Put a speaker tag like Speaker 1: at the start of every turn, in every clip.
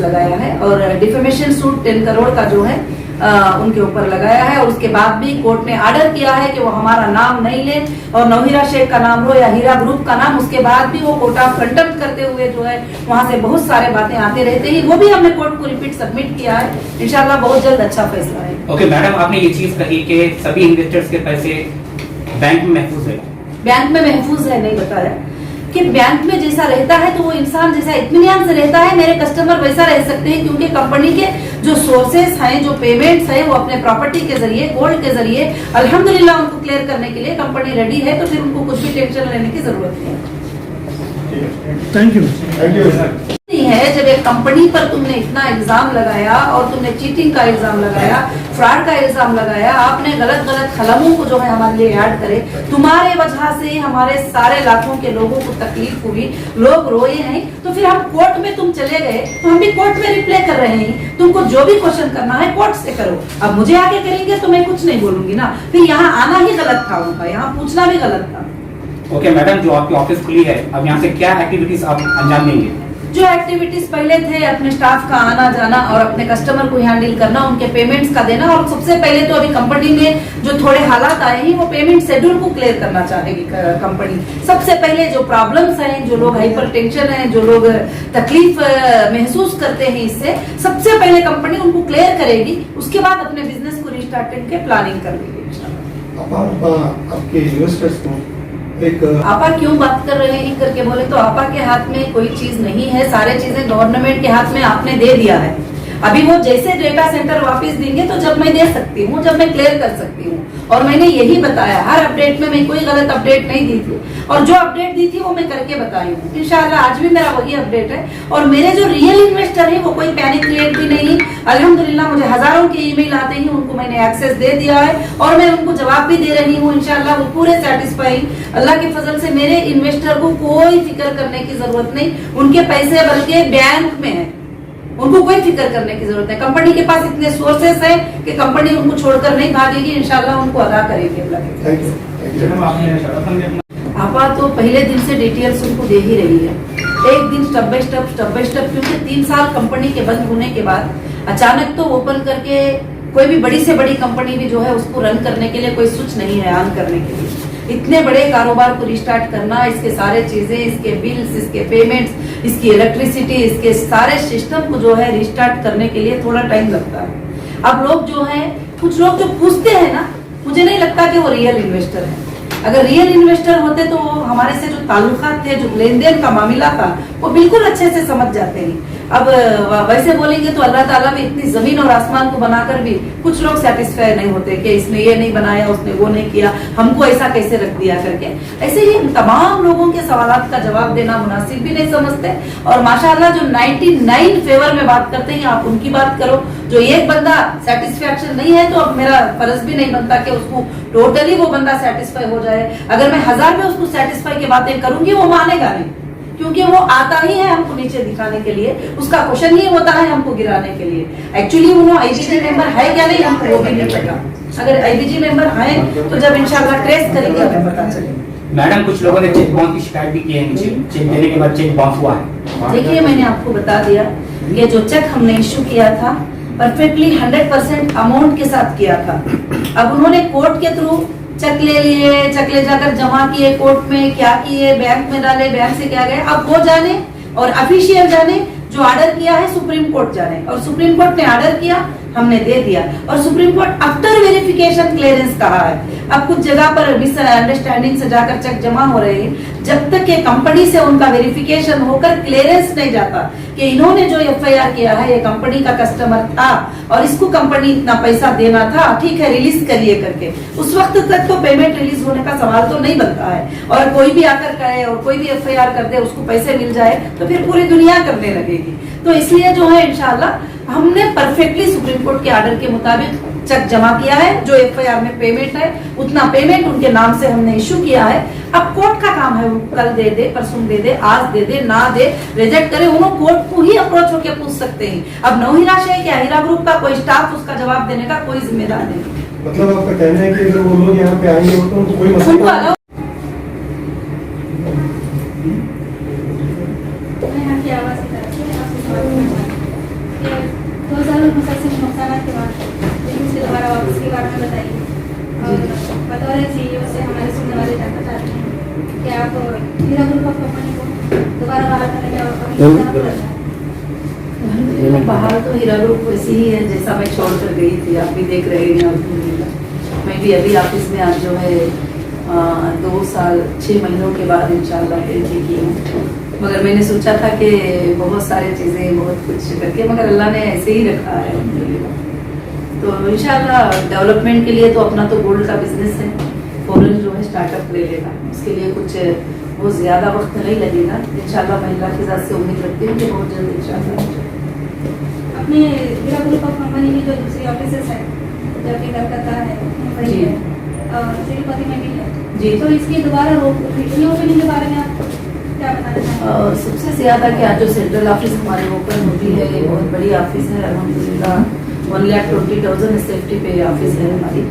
Speaker 1: Case लगाया है और डिफेमेशन सूट 10 करोड़ का जो है उनके ऊपर लगाया है। और उसके बाद भी कोर्ट ने ऑर्डर किया है कि वो हमारा नाम नहीं ले और नौहीरा शेख का नाम लो या हीरा ग्रुप का नाम। उसके बाद भी वो कोर्ट ऑफ कंडक्ट करते हुए जो है वहां से बहुत सारे बातें आते रहते हैं। वो भी हमने कोर्ट को रिपीट सबमिट किया है। इंशाल्लाह बहुत जल्द अच्छा फैसला है।
Speaker 2: ओके मैडम, आपने ये चीज कही कि सभी इन्वेस्टर्स के पैसे बैंक में महफूज है।
Speaker 1: बैंक में महफूज है नहीं बताया कि बैंक में जैसा रहता है तो वो इंसान जैसा इत्मीनान से रहता है, मेरे कस्टमर वैसा रह सकते हैं, क्योंकि कंपनी के जो सोर्सेस हैं, जो पेमेंट्स हैं, वो अपने प्रॉपर्टी के जरिए, गोल्ड के जरिए अल्हम्दुलिल्लाह उनको क्लियर करने के लिए कंपनी रेडी है। तो फिर उनको कुछ भी टेंशन लेने की जरूरत नहीं है।
Speaker 3: थैंक यू
Speaker 1: है जब एक कंपनी पर तुमने इतना इल्जाम लगाया और तुमने चीटिंग का इल्जाम लगाया, फ्रॉड का इल्जाम लगाया, आपने गलत गलत कलमों को जो है हमारे लिए ऐड करे, तुम्हारे वजह से हमारे सारे लाखों के लोगों को तकलीफ हुई, लोग रोए हैं। तो फिर हम कोर्ट में तुम चले गए तो हम भी कोर्ट में रिप्लाई कर रहे हैं। तुमको जो भी क्वेश्चन करना है कोर्ट से करो। अब मुझे आगे करेंगे तो मैं कुछ नहीं बोलूंगी ना। फिर यहाँ आना ही गलत था उनका, यहाँ पूछना भी गलत था।
Speaker 2: ओके मैडम, जो आपकी ऑफिस खुली है, अब यहाँ से क्या एक्टिविटीज आप अंजाम देंगे?
Speaker 1: जो एक्टिविटीज पहले थे, अपने स्टाफ का आना जाना और अपने कस्टमर को हैंडल करना, उनके पेमेंट्स का देना, और सबसे पहले तो अभी कंपनी में जो थोड़े हालात आए हैं वो पेमेंट शेड्यूल को क्लियर करना चाहेगी कंपनी। सबसे पहले जो प्रॉब्लम्स हैं, जो लोग हाइपर टेंशन है, जो लोग तकलीफ महसूस करते हैं, इससे सबसे पहले कंपनी उनको क्लियर करेगी। उसके बाद अपने बिजनेस को रिस्टार्ट करके प्लानिंग कर लेगी।
Speaker 3: आपके इन्वेस्टर्स को
Speaker 1: आपा क्यों बात कर रहे हैं करके बोले तो आपा के हाथ में कोई चीज नहीं है, सारे चीजें गवर्नमेंट के हाथ में आपने दे दिया है। अभी वो जैसे डेटा सेंटर वापस देंगे तो जब मैं दे सकती हूँ, जब मैं क्लियर कर सकती हूँ। और मैंने यही बताया, हर अपडेट में मैं कोई गलत अपडेट नहीं दी थी, और जो अपडेट दी थी वो मैं करके बताई हूँ। इंशाल्लाह आज भी मेरा वही अपडेट है। और मेरे जो रियल इन्वेस्टर है वो कोई पैनिक क्रिएट भी नहीं। अल्हम्दुलिल्लाह मुझे हजारों के ईमेल आते हैं, उनको मैंने एक्सेस दे दिया है और मैं उनको जवाब भी दे रही हूँ। इंशाल्लाह वो पूरे सेटिस्फाई। अल्लाह के फजल से मेरे इन्वेस्टर को कोई फिक्र करने की जरूरत नहीं। उनके पैसे बल्कि बैंक में है, उनको कोई फिक्र करने की जरूरत है। कंपनी के पास इतने सोर्सेस हैं कि कंपनी उनको छोड़कर नहीं भागेगी। इंशाल्लाह उनको अदा करेगी। आपा तो पहले दिन से डिटेल्स उनको दे ही रही है, एक दिन स्टेप बाय स्टेप, क्योंकि 3 साल कंपनी के बंद होने के बाद अचानक तो ओपन करके कोई भी बड़ी से बड़ी कंपनी भी जो है उसको रन करने के लिए कोई स्विच नहीं है ऑन करने के लिए। इतने बड़े कारोबार को रिस्टार्ट करना, इसके सारे चीजें, इसके बिल्स, इसके पेमेंट्स, इसकी इलेक्ट्रिसिटी, इसके सारे सिस्टम को जो है रिस्टार्ट करने के लिए थोड़ा टाइम लगता है। अब लोग जो है, कुछ लोग जो पूछते हैं ना, मुझे नहीं लगता कि वो रियल इन्वेस्टर है। अगर रियल इन्वेस्टर होते तो हमारे से जो ताल्लुकात थे, जो लेन देन का मामला था, वो बिल्कुल अच्छे से समझ जाते हैं। अब वैसे बोलेंगे तो अल्लाह ताला भी इतनी जमीन और आसमान को बनाकर भी कुछ लोग सेटिस्फाई नहीं होते कि इसने ये नहीं बनाया, उसने वो नहीं किया, हमको ऐसा कैसे रख दिया करके। ऐसे ही तमाम लोगों के सवालात का जवाब देना मुनासिब भी नहीं समझते। और माशाअल्लाह जो 99 फेवर में बात करते हैं, आप उनकी बात करो। जो एक बंदा सेटिस्फैक्शन नहीं है तो अब मेरा फर्ज भी नहीं बनता कि उसको टोटली वो बंदा सेटिस्फाई हो जाए। अगर मैं 1000 में उसको सेटिस्फाई की बातें करूंगी वो मानेगा नहीं, क्योंकि वो आता ही है हमको नीचे दिखाने के लिए। उसका क्वेश्चन ही होता है हमको गिराने के लिए। एक्चुअली वो आईबीजी मेंबर है क्या नहीं हमको वो भी नहीं पता। अगर आईबीजी मेंबर है तो जब इंशाल्लाह ट्रेस करेंगे हमें पता चलेगा।
Speaker 2: मैडम कुछ लोगों ने चेक बाउंस की शिकायत भी की है, चेक देने के बाद चेक बाउंस हुआ है।
Speaker 1: देखिए मैंने आपको बता दिया कि जो चेक हमने इश्यू किया था परफेक्टली 100% अमाउंट के साथ किया था। अब उन्होंने कोर्ट के थ्रू चेक ले लिए, चेक ले जाकर जमा किए, कोर्ट में क्या किए, बैंक में डाले, बैंक से क्या गए, अब वो जाने और ऑफिशियल जाने। जो ऑर्डर किया है सुप्रीम कोर्ट जाने, और सुप्रीम कोर्ट ने ऑर्डर किया, हमने दे दिया, और supreme court after verification clearance कहा है। अब कुछ जगह पर मिसअंडरस्टैंडिंग से जाकर चेक जमा हो रहे हैं। जब तक ये कंपनी से उनका वेरिफिकेशन होकर क्लियरेंस नहीं जाता कि इन्होंने जो एफआईआर किया है ये कंपनी का कस्टमर था और इसको कंपनी इतना पैसा देना था, ठीक है रिलीज करिए करके, उस वक्त तक तो पेमेंट रिलीज होने का सवाल तो नहीं बनता है। और कोई भी आकर करे और कोई भी एफआईआर कर दे, उसको पैसे मिल जाए तो फिर पूरी दुनिया करने लगेगी। तो इसलिए जो है इंशाल्लाह हमने परफेक्टली सुप्रीम कोर्ट के ऑर्डर के मुताबिक चेक जमा किया है। जो एफआईआर में पेमेंट है उतना पेमेंट उनके नाम से हमने इशू किया है। अब कोर्ट का काम है, वो कल दे दे, परसों दे दे, आज दे दे, ना दे, रिजेक्ट करे, उन्होंने कोर्ट को ही अप्रोच होकर पूछ सकते हैं। अब नौहीरा शेख या हीरा ग्रुप का कोई स्टाफ उसका जवाब देने का कोई जिम्मेदार नहीं।
Speaker 3: मतलब आपका कहना है कि अगर वो लोग यहाँ पे आएंगे तो उनको कोई मसला
Speaker 1: बाहर तो हीरा ग्रुप वैसी ही है जैसा मैं छोड़ कर गई थी, आप भी देख रहे हैं अल्हम्दुलिल्लाह। मैं भी अभी ऑफिस में आज जो है 2 साल 6 महीनों के बाद इंशाल्लाह एंट्री की हूँ। मगर मैंने सोचा था कि बहुत सारी चीज़ें बहुत कुछ करके, मगर अल्लाह ने ऐसे ही रखा है अल्हम्दुलिल्लाह। तो इंशाल्लाह डेवलपमेंट के लिए तो अपना तो गोल्ड का बिजनेस है, फौरन जो है स्टार्टअप ले लेगा, उसके लिए कुछ बहुत ज़्यादा वक्त नहीं लगेगा इंशाल्लाह। मैं अल्लाह की ज़ात से उम्मीद रखती हूँ कि बहुत जल्द इंशाल्लाह।
Speaker 4: अपने हीरा ग्रुप ऑफ कंपनी की जो दूसरी ऑफिसेस है, जो कि कलकत्ता है, मुंबई
Speaker 1: जी।
Speaker 4: है, तिरुपति में भी है
Speaker 1: जी।
Speaker 4: तो इसकी दोबारा रीओपनिंग के बारे में आप क्या बताना चाहेंगे?
Speaker 1: सबसे ज़्यादा कि आज जो सेंट्रल ऑफिस हमारी ओपन होती है, ये बहुत बड़ी ऑफिस है अल्हम्दुलिल्लाह। 1,20,000 सेफ्टी पे ऑफिस है हमारी,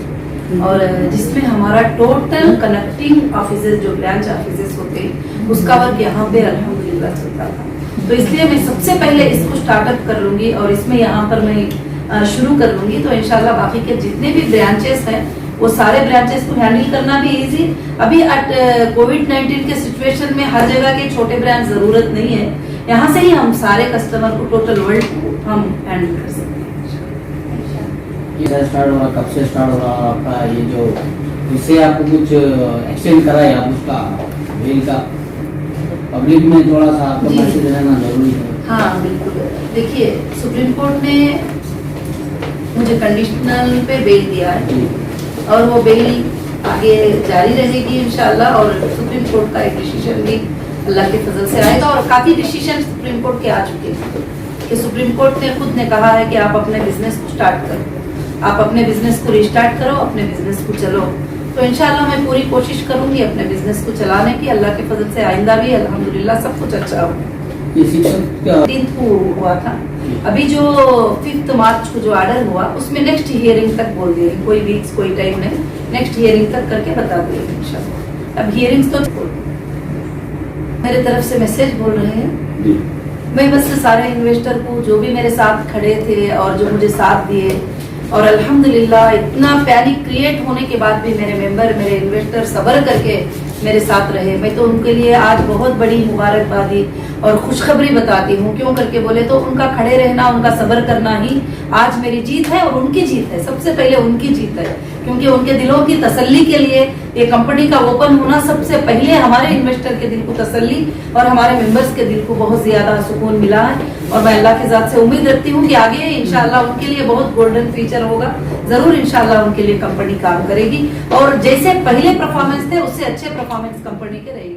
Speaker 1: और जिसमें हमारा टोटल कनेक्टिंग ऑफिसेज जो ब्रांच ऑफिसेज होते हैं उसका वर्क यहाँ पे अल्हम्दुलिल्लाह चलता था। तो इसलिए मैं सबसे पहले इसको स्टार्टअप कर लूँगी और इसमें यहाँ पर मैं शुरू कर लूँगी, तो इंशाल्लाह बाकी के जितने भी ब्रांचेस हैं वो सारे ब्रांचेस को हैंडल करना भी इजी। अभी कोविड-19 के सिचुएशन में हर जगह के छोटे ब्रांच ज़रूरत नहीं है, यहाँ से ही हम सारे कस्टमर को टोटल वर्ल्ड को हम हैंडल कर सकते हैं।
Speaker 5: ये स्टार्ट हो रहा, कब से स्टार्ट हो रहा आपका ये जो, इससे आपको कुछ एक्सटेंड करा है आप उसका बिल का, पब्लिक में थोड़ा सा आपका
Speaker 1: जी।
Speaker 5: मैसेज रहना जरूरी है।
Speaker 1: हाँ बिल्कुल, देखिए सुप्रीम कोर्ट ने मुझे कंडीशनल पे बेल दिया है और वो बेल आगे जारी रहेगी इंशाल्लाह। और सुप्रीम कोर्ट का एक डिसीजन भी अल्लाह के फजल से आएगा, और काफ़ी डिसीजन सुप्रीम कोर्ट के आ चुके हैं कि सुप्रीम कोर्ट ने खुद ने कहा है कि आप अपने बिजनेस को स्टार्ट करो, आप अपने बिजनेस को रिस्टार्ट करो, अपने बिजनेस को चलो। तो इंशाल्लाह मैं पूरी कोशिश करूंगी अपने बिजनेस को चलाने की, अल्लाह के फजल से आइंदा भी अल्हम्दुलिल्लाह सब कुछ अच्छा हो।
Speaker 5: ये शिक्षक का
Speaker 1: 3 को हुआ था, अभी जो 5 मार्च को जो ऑर्डर हुआ उसमें नेक्स्ट हियरिंग तक बोल दिए, कोई वीक्स कोई टाइम नहीं, नेक्स्ट हियरिंग तक करके बता देंगे इंशाल्लाह। अब हियरिंग्स तो मेरे तरफ से मैसेज बोल रहे हैं,
Speaker 5: जी।
Speaker 1: मैं बस सारे इन्वेस्टर को जो भी मेरे साथ खड़े थे और जो मुझे साथ दिए, और अल्हम्दुलिल्लाह इतना पैनिक क्रिएट होने के बाद भी मेरे मेंबर मेरे इन्वेस्टर सब्र करके मेरे साथ रहे, मैं तो उनके लिए आज बहुत बड़ी मुबारकबादी और खुशखबरी बताती हूँ। क्यों करके बोले तो उनका खड़े रहना, उनका सब्र करना ही आज मेरी जीत है और उनकी जीत है, सबसे पहले उनकी जीत है, क्योंकि उनके दिलों की तसल्ली के लिए ये कंपनी का ओपन होना सबसे पहले हमारे इन्वेस्टर के दिल को तसल्ली और हमारे मेंबर्स के दिल को बहुत ज्यादा सुकून मिला है। और मैं अल्लाह की जात से उम्मीद रखती हूँ कि आगे इंशाल्लाह उनके लिए बहुत गोल्डन फ्यूचर होगा, जरूर इंशाल्लाह उनके लिए कंपनी काम करेगी और जैसे पहले परफॉर्मेंस थे उससे अच्छे परफॉर्मेंस कंपनी के रहेगी।